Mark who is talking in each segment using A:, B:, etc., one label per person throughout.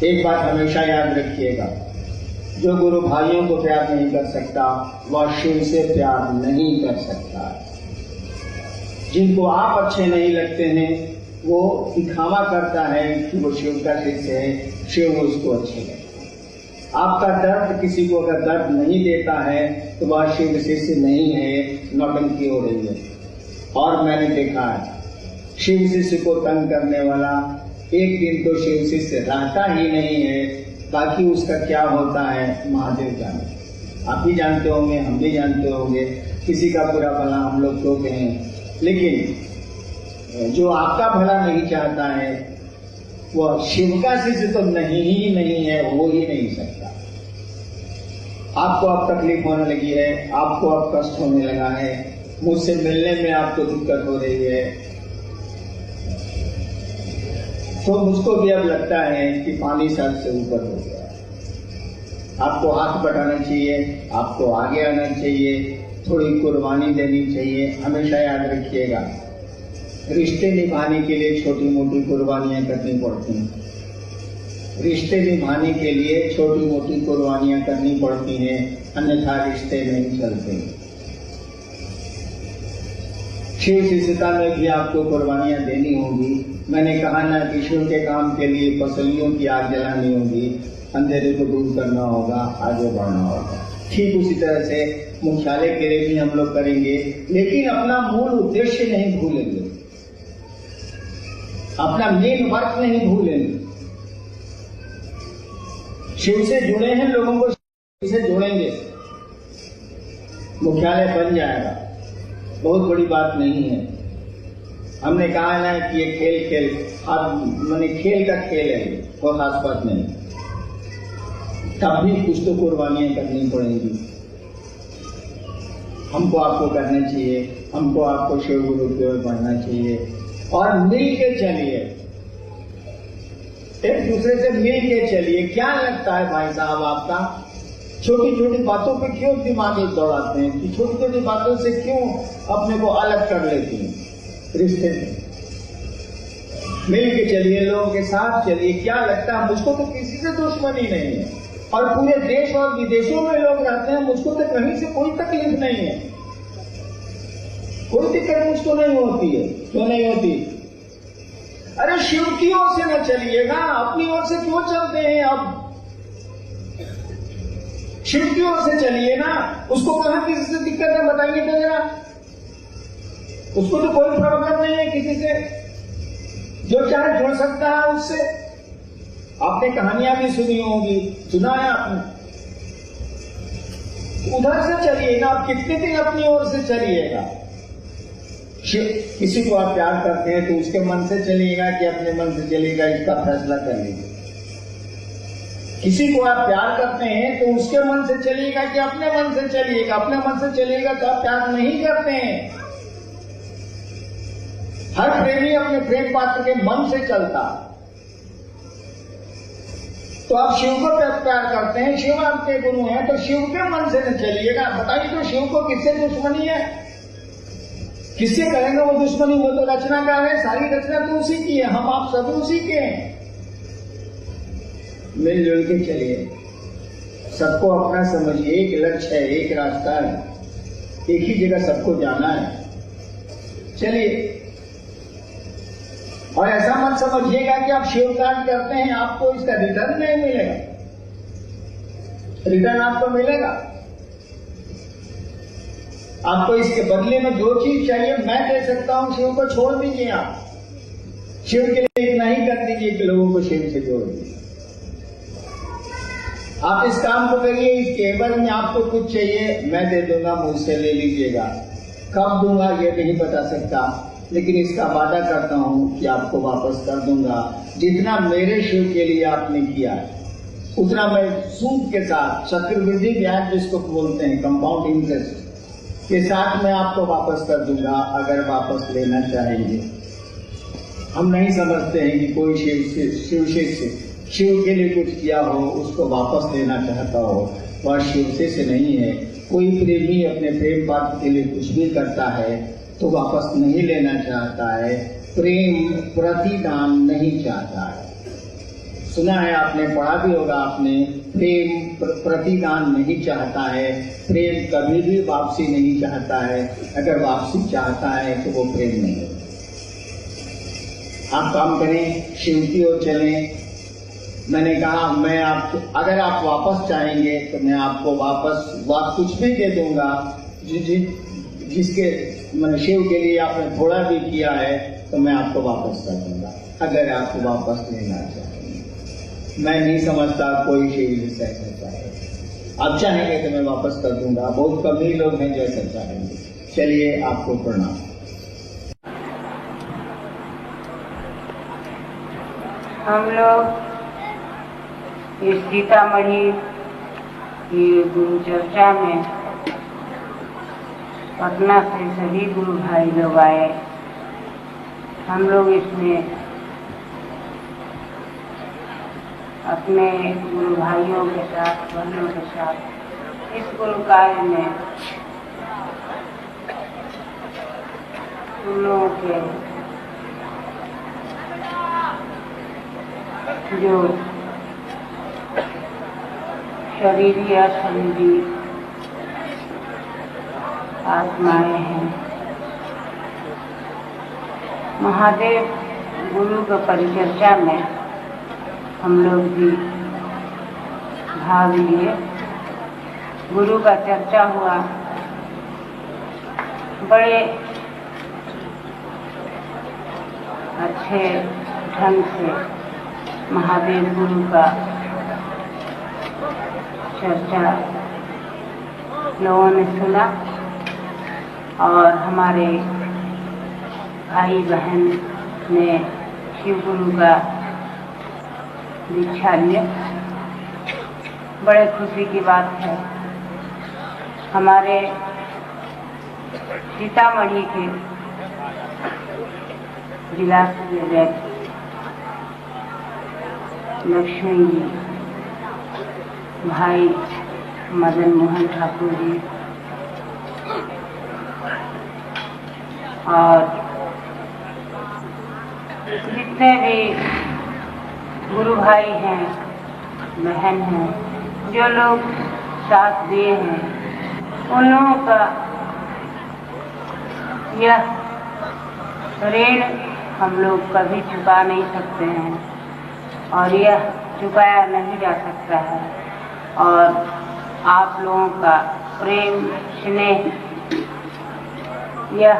A: एक बात हमेशा याद रखिएगा, जो गुरु भाइयों को प्यार नहीं कर सकता वह शिव से प्यार नहीं कर सकता। जिनको आप अच्छे नहीं लगते हैं वो दिखावा करता है कि वो शिव का शिष्य है, शिव उसको अच्छे लगता है। आपका दर्द किसी को अगर दर्द नहीं देता है तो वह शिव शिष्य नहीं है, नौटंकी हो रही है। और मैंने देखा है शिव शिष्य को तंग करने वाला एक दिन तो शिव शिष्य रहता ही नहीं है, बाकी उसका क्या होता है महादेव जाने। आप भी जानते होंगे, हम भी जानते होंगे, किसी का बुरा भला हम लोग तो कहें, लेकिन जो आपका भला नहीं चाहता है वह शिव का शिष्य तो नहीं ही नहीं है, हो ही नहीं सकता। आपको अब तकलीफ होने लगी है, आपको अब कष्ट होने लगा है, मुझसे मिलने में आपको दिक्कत हो रही है, तो मुझको भी अब लगता है कि पानी सर से ऊपर हो गया। आपको हाथ बढ़ाना चाहिए, आपको आगे आना चाहिए, थोड़ी कुर्बानी देनी चाहिए। हमेशा याद रखिएगा, रिश्ते निभाने के लिए छोटी मोटी कुर्बानियां करनी पड़ती हैं। रिश्ते निभाने के लिए छोटी मोटी कुर्बानियां करनी पड़ती हैं, अन्यथा रिश्ते नहीं चलते। शिव शिष्यता में भी आपको कुर्बानियां देनी होगी। मैंने कहा ना कि शिव के काम के लिए पसलियों की आग जलानी होगी, अंधेरे को दूर करना होगा, आगे बढ़ना होगा। ठीक उसी तरह से मुख्यालय के लिए भी हम लोग करेंगे, लेकिन अपना मूल उद्देश्य नहीं भूलेंगे, अपना मेन वर्क नहीं भूलेंगे। शिव से जुड़े हैं लोगों को शिव से जोड़ेंगे, मुख्यालय बन जाएगा, बहुत बड़ी बात नहीं है। हमने कहा है ना कि ये खेल मैंने खेल का खेल है, कोई खास बात नहीं। तब भी कुछ तो कुर्बानियां करनी पड़ेंगी, हमको आपको करना चाहिए, हमको आपको शिव गुरु की ओर बढ़ना चाहिए और मिल के चलिए, एक दूसरे से मिल के चलिए। क्या लगता है भाई साहब आपका, छोटी छोटी बातों पे क्यों दिमाग दौड़ाते हैं, कि छोटी छोटी बातों से क्यों अपने को अलग कर लेती हैं। रिश्ते में मिल के चलिए, लोगों के साथ चलिए। क्या लगता है, मुझको तो किसी से दुश्मनी नहीं है और पूरे देश और विदेशों में लोग रहते हैं, मुझको तो कहीं से कोई तकलीफ नहीं है, कोई दिक्कत मुझको नहीं होती है। क्यों नहीं होती? अरे शिव की ओर से न चलिएगा, अपनी ओर से क्यों चलते हैं? अब शिव की ओर से चलिए ना, उसको कहां किसी से दिक्कत है बताइए तो जरा। उसको तो कोई प्रॉब्लम नहीं है किसी से, जो चाहे जुड़ सकता है उससे। आपने कहानियां भी सुनी होंगी, सुना है आपने, उधर से चलिए ना। आप कितने दिन अपनी ओर से चलिएगा? किसी को आप प्यार करते हैं तो उसके मन से चलिएगा कि अपने मन से चलिएगा, इसका फैसला कर लीजिए। किसी को आप प्यार करते हैं तो उसके मन से चलिएगा कि अपने मन से चलिएगा। अपने मन से चलिएगा तो आप प्यार नहीं करते हैं। हर प्रेमी अपने प्रेम पात्र के मन से चलता। तो आप शिव को प्यार करते हैं, शिव आपके गुरु हैं, तो शिव के मन से न चलिएगा। बताइए तो शिव को किससे दुश्मनी है? किससे करेंगे वो दुश्मनी? वो तो रचना का है, सारी रचना तो उसी की है, हम आप सब उसी के हैं। मिलजुल के चलिए, सबको अपना समझिए। एक लक्ष्य है, एक रास्ता है, एक ही जगह सबको जाना है। चलिए, और ऐसा मत समझिएगा कि आप शिव कांड करते हैं आपको इसका रिटर्न नहीं मिलेगा। रिटर्न आपको मिलेगा। आपको इसके बदले में जो चीज चाहिए मैं दे सकता हूं। शिव को छोड़ दीजिए, आप शिव के लिए इतना ही कर दीजिए कि लोगों को शिव से जोड़ दीजिए। आप इस काम को करिए, इसके एवज में आपको कुछ चाहिए मैं दे दूंगा, मुझसे ले लीजिएगा। कब दूंगा ये नहीं बता सकता, लेकिन इसका वादा करता हूं कि आपको वापस कर दूंगा। जितना मेरे शिव के लिए आपने किया उतना मैं सूद के साथ, चक्रवृद्धि ब्याज जिसको बोलते हैं, कंपाउंड इंटरेस्ट के साथ मैं आपको वापस कर दूंगा, अगर वापस लेना चाहेंगे। हम नहीं समझते हैं कि कोई शिव के लिए कुछ किया हो उसको वापस लेना चाहता हो, वह शिव से नहीं है। कोई प्रेमी अपने प्रेम पात्र के लिए कुछ भी करता है तो वापस नहीं लेना चाहता है, प्रेम प्रतिदान नहीं चाहता है। सुना है आपने, पढ़ा भी होगा आपने, प्रेम प्रतिदान नहीं चाहता है, प्रेम कभी भी वापसी नहीं चाहता है। अगर वापसी चाहता है तो वो प्रेम नहीं है। आप काम करें, शिव की ओर चलें। मैंने कहा अगर आप वापस चाहेंगे तो मैं आपको वापस कुछ भी दे दूंगा, जिसके शिव के लिए आपने थोड़ा भी किया है तो मैं आपको वापस कर दूंगा, अगर आप वापस लेना चाहेंगे। मैं नहीं समझता कोई शिव ऐसा करता है। आप चाहेंगे तो मैं वापस कर दूंगा। बहुत कम ही लोग हैं जो ऐसा चाहेंगे। चलिए, आपको प्रणाम।
B: हम लोग इस सीतामढ़ी की गुरु चर्चा में पटना से सभी गुरु भाई लोग आए। हम लोग इसमें अपने गुरु भाइयों के साथ, बहनों के साथ इस गुरु कार्य में उन लोगों के जो शरीरी या शरीरी आत्माएं हैं, महादेव गुरु का परिचर्चा में हम लोग भी भाग लिए। गुरु का चर्चा हुआ, बड़े अच्छे ढंग से महादेव गुरु का चर्चा लोगों ने सुना और हमारे भाई बहन ने शिव गुरु का दीक्षा लिया। बड़े खुशी की बात है। हमारे सीतामढ़ी के जिला से लक्ष्मी जी, भाई मदन मोहन ठाकुर जी और जितने भी गुरु भाई हैं, बहन हैं, जो लोग साथ दिए हैं, उन लोगों का यह ऋण हम लोग कभी चुका नहीं सकते हैं और यह चुकाया नहीं जा सकता है। और आप लोगों का प्रेम, स्नेह यह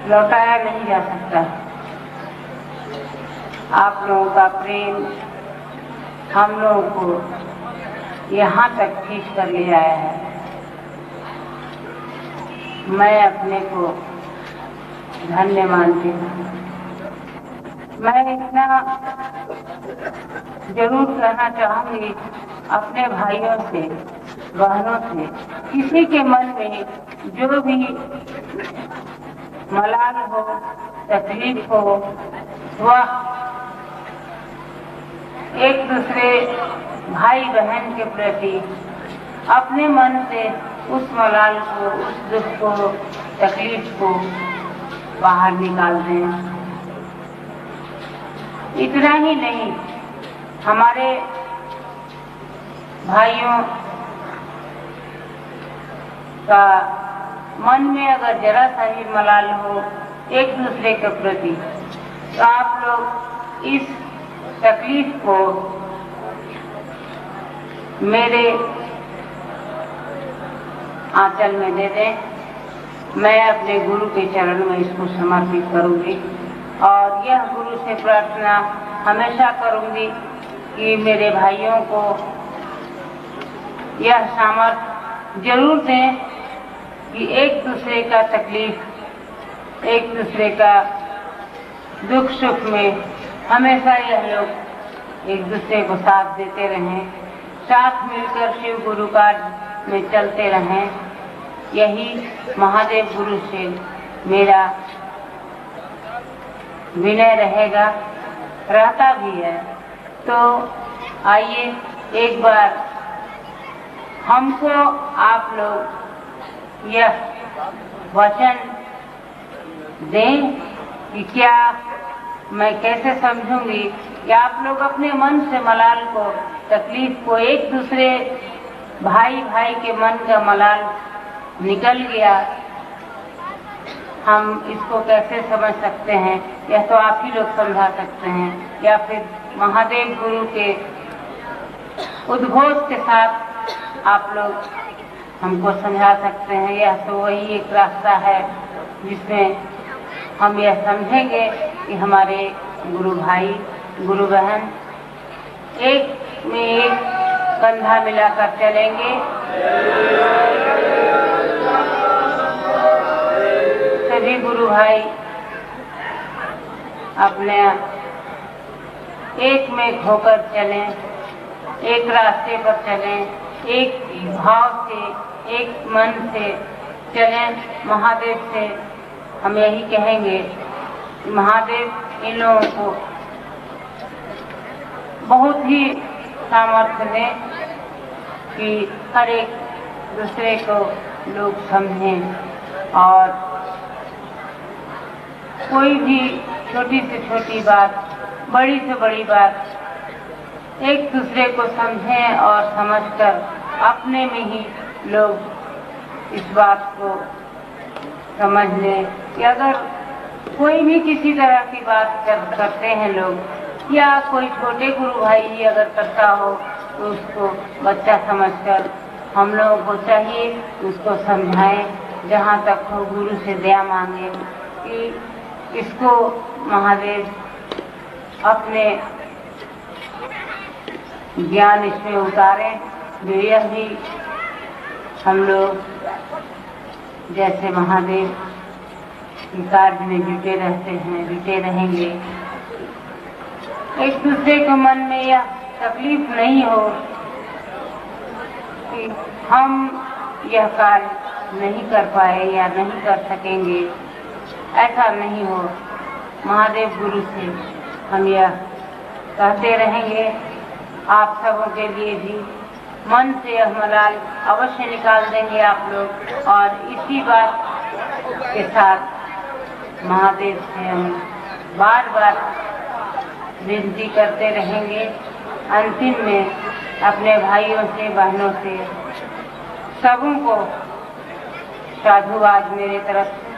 B: लौटाया नहीं जा सकता। आप लोगों का प्रेम हम लोगों को यहाँ तक खींच कर ले आया है। मैं अपने को धन्य मानती हूँ। मैं इतना जरूर कहना चाहूँगी अपने भाइयों से, बहनों से, किसी के मन में जो भी मलाल हो, तकलीफ हो, वह एक दूसरे भाई बहन के प्रति अपने मन से उस मलाल को, उस दुख को, तकलीफ को बाहर निकाल दें। इतना ही नहीं, हमारे भाइयों का मन में अगर जरा सा ही मलाल हो एक दूसरे के प्रति, तो आप लोग इस तकलीफ को मेरे आंचल में दे दें। मैं अपने गुरु के चरण में इसको समर्पित करूंगी और यह गुरु से प्रार्थना हमेशा करूंगी कि मेरे भाइयों को यह सामर्थ्य जरूर दें कि एक दूसरे का तकलीफ, एक दूसरे का दुख सुख में हमेशा यह लोग एक दूसरे को साथ देते रहें, साथ मिलकर शिव गुरु कार्य में चलते रहें। यही महादेव गुरु से मेरा विनय रहेगा, रहता भी है। तो आइए एक बार हमको आप लोग यह वचन दें कि क्या मैं कैसे समझूंगी कि आप लोग अपने मन से मलाल को, तकलीफ को, एक दूसरे भाई भाई के मन का मलाल निकल गया, हम इसको कैसे समझ सकते हैं? यह तो आप ही लोग समझा सकते हैं, या फिर महादेव गुरु के उद्घोष के साथ आप लोग हमको समझा सकते हैं। यह तो वही एक रास्ता है जिसमें हम यह समझेंगे कि हमारे गुरु भाई, गुरु बहन एक में एक कंधा मिलाकर चलेंगे। सभी गुरु भाई अपने एक में होकर चलें, एक रास्ते पर चलें, एक भाव से, एक मन से चलें। महादेव से हम यही कहेंगे, महादेव इन लोगों को बहुत ही सामर्थ्य दें कि हर एक दूसरे को लोग समझें और कोई भी छोटी से छोटी बात, बड़ी से बड़ी बात एक दूसरे को समझें और समझकर अपने में ही लोग इस बात को समझ लें कि अगर कोई भी किसी तरह की बात करते हैं लोग, या कोई छोटे गुरु भाई ही अगर करता हो तो उसको बच्चा समझकर हम लोगों को चाहिए उसको समझाएं। जहाँ तक हो गुरु से दया मांगे कि इसको महादेव अपने ज्ञान इसमें उतारें, जो यह भी हम लोग जैसे महादेव के कार्य में जुटे रहते हैं, जुटे रहेंगे। एक दूसरे के मन में यह तकलीफ नहीं हो कि हम यह कार्य नहीं कर पाए या नहीं कर सकेंगे, ऐसा नहीं हो। महादेव गुरु से हम यह कहते रहेंगे। आप सबों के लिए भी मन से यह मलाल अवश्य निकाल देंगे आप लोग, और इसी बात के साथ महादेव से हम बार बार विनती करते रहेंगे। अंतिम में अपने भाइयों से, बहनों से सबों को साधुवाद मेरे तरफ से।